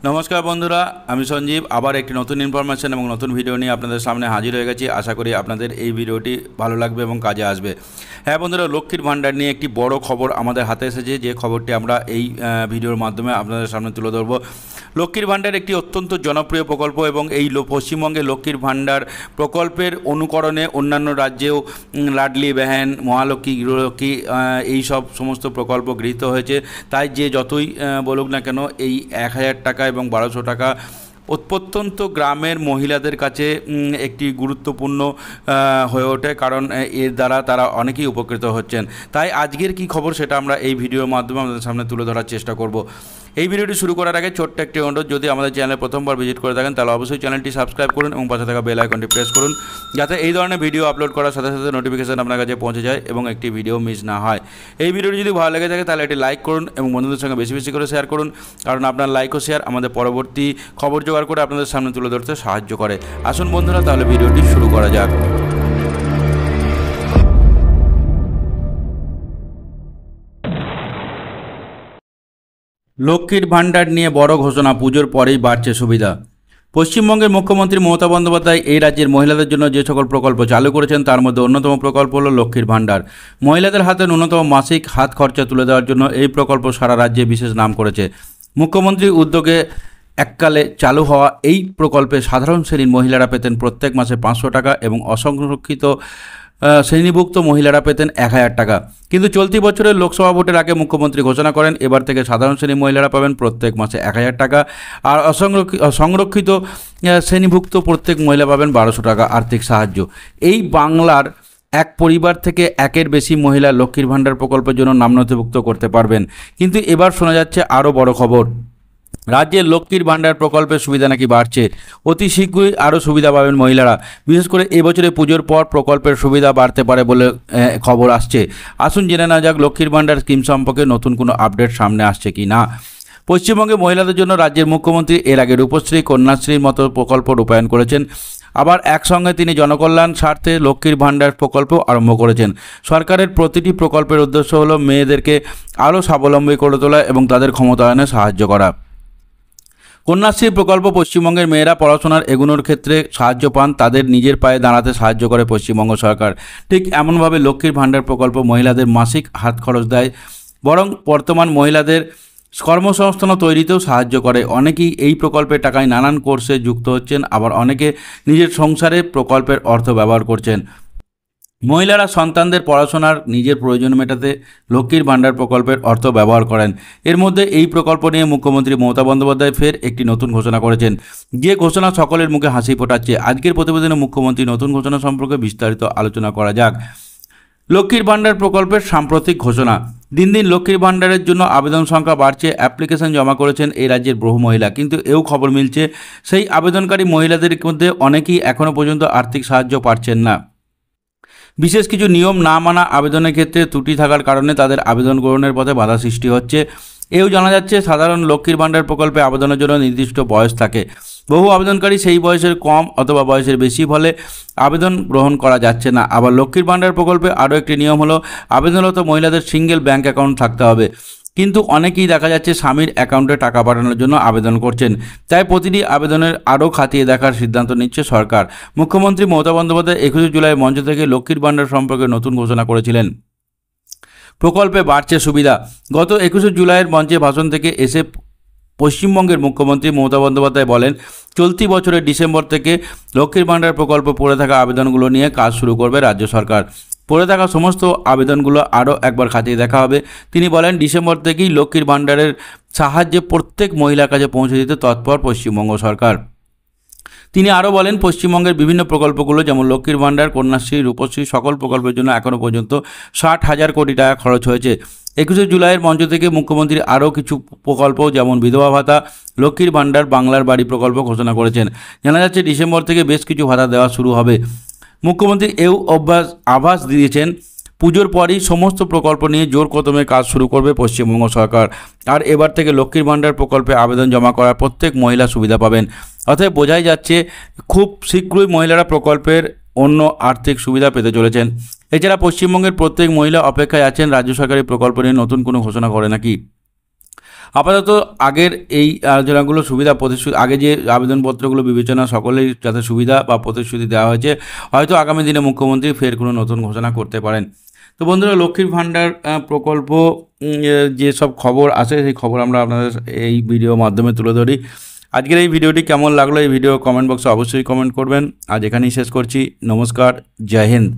নমস্কার বন্ধুরা, আমি সঞ্জীব আবার একটি নতুন ইনফরমেশন এবং নতুন ভিডিও নিয়ে আপনাদের সামনে হাজির হয়ে গেছি। আশা করি আপনাদের এই ভিডিওটি ভালো লাগবে এবং কাজে আসবে। হ্যাঁ বন্ধুরা, লক্ষ্মীর ভাণ্ডার নিয়ে একটি বড় খবর আমাদের হাতে এসেছে, যে খবরটি আমরা এই ভিডিওর মাধ্যমে আপনাদের সামনে তুলে ধরব। লক্ষ্মীর ভাণ্ডার একটি অত্যন্ত জনপ্রিয় প্রকল্প এবং এই পশ্চিমবঙ্গে লক্ষ্মীর ভাণ্ডার প্রকল্পের অনুকরণে অন্যান্য রাজ্যেও লাডলি বেহেন, মহালক্ষ্মী, গৃহলক্ষ্মী এই সব সমস্ত প্রকল্প গৃহীত হয়েছে। তাই যে যতই বলুক না কেন, এই 1000 টাকা এবং 1200 টাকা অত্যন্ত গ্রামের মহিলাদের কাছে একটি গুরুত্বপূর্ণ হয়ে ওঠে, কারণ এর দ্বারা তারা অনেকেই উপকৃত হচ্ছেন। তাই আজকের কি খবর সেটা আমরা এই ভিডিওর মাধ্যমে আমাদের সামনে তুলে ধরার চেষ্টা করব। এই ভিডিওটি শুরু করার আগে ছোট্ট একটি অনুরোধ, যদি আমাদের চ্যানেলে প্রথমবার ভিজিট করে থাকেন তাহলে অবশ্যই চ্যানেলটি সাবস্ক্রাইব করুন এবং পাশে থাকা বেল আইকনটি প্রেস করুন, যাতে এই ধরনের ভিডিও আপলোড করার সাথে সাথে নোটিফিকেশন আপনার কাছে পৌঁছে যায় এবং একটি ভিডিও মিস না হয়। এই ভিডিওটি যদি ভালো লেগে থাকে তাহলে এটি লাইক করুন এবং বন্ধুদের সঙ্গে বেশি বেশি করে শেয়ার করুন, কারণ আপনার লাইক ও শেয়ার আমাদের পরবর্তী খবর জোগাড় করে আপনাদের সামনে তুলে ধরতে সাহায্য করে। আসুন বন্ধুরা, তাহলে ভিডিওটি শুরু করা যাক। লক্ষ্মীর ভাণ্ডার নিয়ে বড় ঘোষণা, পুজোর পরেই বাড়ছে সুবিধা। পশ্চিমবঙ্গের মুখ্যমন্ত্রী মমতা বন্দ্যোপাধ্যায় এই রাজ্যের মহিলাদের জন্য যে সকল প্রকল্প চালু করেছেন তার মধ্যে অন্যতম প্রকল্প হল লক্ষ্মীর ভাণ্ডার। মহিলাদের হাতে ন্যূনতম মাসিক হাত খরচা তুলে দেওয়ার জন্য এই প্রকল্প সারা রাজ্যে বিশেষ নাম করেছে। মুখ্যমন্ত্রীর উদ্যোগে এককালে চালু হওয়া এই প্রকল্পে সাধারণ শ্রেণীর মহিলারা পেতেন প্রত্যেক মাসে 500 টাকা এবং অসংরক্ষিত শ্রেণীভুক্ত মহিলারা পেতেন 1000 টাকা। কিন্তু চলতি বছরের লোকসভা ভোটের আগে মুখ্যমন্ত্রী ঘোষণা করেন এবার থেকে সাধারণ শ্রেণীর মহিলারা পাবেন প্রত্যেক মাসে 1000 টাকা, আর সংরক্ষিত শ্রেণীভুক্ত প্রত্যেক মহিলা পাবেন 1200 টাকা আর্থিক সাহায্য। এই বাংলার এক পরিবার থেকে একের বেশি মহিলা লক্ষ্মীর ভাণ্ডার প্রকল্পের জন্য নাম নথিভুক্ত করতে পারবেন। কিন্তু এবার শোনা যাচ্ছে আরও বড় খবর, রাজ্যের লক্ষ্মীর ভাণ্ডার প্রকল্পের সুবিধা নাকি বাড়ছে। অতি শীঘ্রই আরও সুবিধা পাবেন মহিলারা। বিশেষ করে এবছরে পুজোর পর প্রকল্পের সুবিধা বাড়তে পারে বলে খবর আসছে। আসুন জেনে নেওয়া যাক লক্ষ্মীর ভাণ্ডার স্কিম সম্পর্কে নতুন কোনো আপডেট সামনে আসছে কি না। পশ্চিমবঙ্গে মহিলাদের জন্য রাজ্যের মুখ্যমন্ত্রী এর আগে রূপশ্রী, কন্যাশ্রীর মতো প্রকল্প রূপায়ণ করেছেন। আবার একসঙ্গে তিনি জনকল্যাণ স্বার্থে লক্ষ্মীর ভাণ্ডার প্রকল্প আরম্ভ করেছেন। সরকারের প্রতিটি প্রকল্পের উদ্দেশ্য হল মেয়েদেরকে আরও স্বাবলম্বী করে তোলা এবং তাদের ক্ষমতায়নে সাহায্য করা। কন্যাশ্রী প্রকল্প পশ্চিমবঙ্গের মেয়েরা পড়াশোনার এগোনোর ক্ষেত্রে সাহায্য পান, তাদের নিজের পায়ে দাঁড়াতে সাহায্য করে পশ্চিমবঙ্গ সরকার। ঠিক এমনভাবে লক্ষ্মীর ভাণ্ডার প্রকল্প মহিলাদের মাসিক হাত খরচ দেয়, বরং বর্তমান মহিলাদের কর্মসংস্থান তৈরিতেও সাহায্য করে। অনেকেই এই প্রকল্পের টাকায় নানান কোর্সে যুক্ত হচ্ছেন, আবার অনেকে নিজের সংসারে প্রকল্পের অর্থ ব্যবহার করছেন। মহিলারা সন্তানদের পড়াশোনার নিজের প্রয়োজন মেটাতে লক্ষ্মীর ভাণ্ডার প্রকল্পের অর্থ ব্যবহার করেন। এর মধ্যে এই প্রকল্প নিয়ে মুখ্যমন্ত্রী মমতা বন্দ্যোপাধ্যায় ফের একটি নতুন ঘোষণা করেছেন, যে ঘোষণা সকলের মুখে হাসি ফোটাচ্ছে। আজকের প্রতিবেদনে মুখ্যমন্ত্রী নতুন ঘোষণা সম্পর্কে বিস্তারিত আলোচনা করা যাক। লক্ষ্মীর ভাণ্ডার প্রকল্পের সাম্প্রতিক ঘোষণা। দিন দিন লক্ষ্মীর ভাণ্ডারের জন্য আবেদন সংখ্যা বাড়ছে। অ্যাপ্লিকেশন জমা করেছেন এই রাজ্যের বহু মহিলা, কিন্তু এও খবর মিলছে সেই আবেদনকারী মহিলাদের মধ্যে অনেকেই এখনও পর্যন্ত আর্থিক সাহায্য পাচ্ছেন না। বিশেষ কিছু নিয়ম না মানা, আবেদনের ক্ষেত্রে ত্রুটি থাকার কারণে তাদের আবেদন গ্রহণের পথে বাধা সৃষ্টি হচ্ছে। এও জানা যাচ্ছে সাধারণ লক্ষ্মীর ভাণ্ডার প্রকল্পে আবেদনের জন্য নির্দিষ্ট বয়স থাকে। বহু আবেদনকারী সেই বয়সের কম অথবা বয়সের বেশি ফলে আবেদন গ্রহণ করা যাচ্ছে না। আবার লক্ষ্মীর ভাণ্ডার প্রকল্পে আরও একটি নিয়ম হলো আবেদনরত মহিলাদের সিঙ্গেল ব্যাঙ্ক অ্যাকাউন্ট থাকতে হবে। কিন্তু অনেকেই দেখা যাচ্ছে স্বামীর অ্যাকাউন্টে টাকা পাঠানোর জন্য আবেদন করছেন। তাই প্রতিটি আবেদনের আরও খতিয়ে দেখার সিদ্ধান্ত নিচ্ছে সরকার। মুখ্যমন্ত্রী মমতা বন্দ্যোপাধ্যায় 21 জুলাই মঞ্চ থেকে লক্ষ্মীর ভাণ্ডার সম্পর্কে নতুন ঘোষণা করেছিলেন। প্রকল্পে বাড়ছে সুবিধা। গত 21 জুলাইয়ের মঞ্চে ভাষণ থেকে এসে পশ্চিমবঙ্গের মুখ্যমন্ত্রী মমতা বন্দ্যোপাধ্যায় বলেন, চলতি বছরের ডিসেম্বর থেকে লক্ষ্মীর ভাণ্ডার প্রকল্প পড়ে থাকা আবেদনগুলো নিয়ে কাজ শুরু করবে রাজ্য সরকার। পড়ে থাকা সমস্ত আবেদনগুলো আরও একবার খতিয়ে দেখা হবে। তিনি বলেন, ডিসেম্বর থেকেই লক্ষ্মীর ভাণ্ডারের সাহায্যে প্রত্যেক মহিলার কাছে পৌঁছে দিতে তৎপর পশ্চিমবঙ্গ সরকার। তিনি আরও বলেন, পশ্চিমবঙ্গের বিভিন্ন প্রকল্পগুলো যেমন লক্ষ্মীর ভাণ্ডার, কন্যাশ্রী, রূপশ্রী সকল প্রকল্পের জন্য এখনও পর্যন্ত 60,000 কোটি টাকা খরচ হয়েছে। 21 জুলাইয়ের মঞ্চ থেকে মুখ্যমন্ত্রী আরও কিছু প্রকল্প যেমন বিধবা ভাতা, লক্ষ্মীর ভাণ্ডার, বাংলার বাড়ি প্রকল্প ঘোষণা করেছেন। জানা যাচ্ছে ডিসেম্বর থেকে বেশ কিছু ভাতা দেওয়া শুরু হবে। মুখ্যমন্ত্রী এও আভাস দিয়েছেন পুজোর পরই সমস্ত প্রকল্প নিয়ে জোর কদমে কাজ শুরু করবে পশ্চিমবঙ্গ সরকার। আর এবার থেকে লক্ষ্মীর ভাণ্ডার প্রকল্পে আবেদন জমা করার প্রত্যেক মহিলা সুবিধা পাবেন। অতএব বোঝাই যাচ্ছে খুব শীঘ্রই মহিলারা প্রকল্পের অন্য আর্থিক সুবিধা পেতে চলেছেন। এছাড়া পশ্চিমবঙ্গের প্রত্যেক মহিলা অপেক্ষায় আছেন রাজ্য সরকারি প্রকল্প নিয়ে নতুন কোনো ঘোষণা করে নাকি। আপাতত আগের এই আলোচনাগুলো সুবিধা প্রতিশ্রুতি আগে যে আবেদনপত্রগুলো বিবেচনা সকলেই যাতে সুবিধা বা প্রতিশ্রুতি দেওয়া হয়েছে, হয়তো আগামী দিনে মুখ্যমন্ত্রী ফের কোনো নতুন ঘোষণা করতে পারেন। তো বন্ধুরা, লক্ষ্মীর ভাণ্ডার প্রকল্প যেসব খবর আসে সেই খবর আমরা আপনাদের এই ভিডিওর মাধ্যমে তুলে ধরি। আজকের এই ভিডিওটি কেমন লাগলো এই ভিডিও কমেন্ট বক্সে অবশ্যই কমেন্ট করবেন। আজ এখানেই শেষ করছি। নমস্কার, জয় হিন্দ।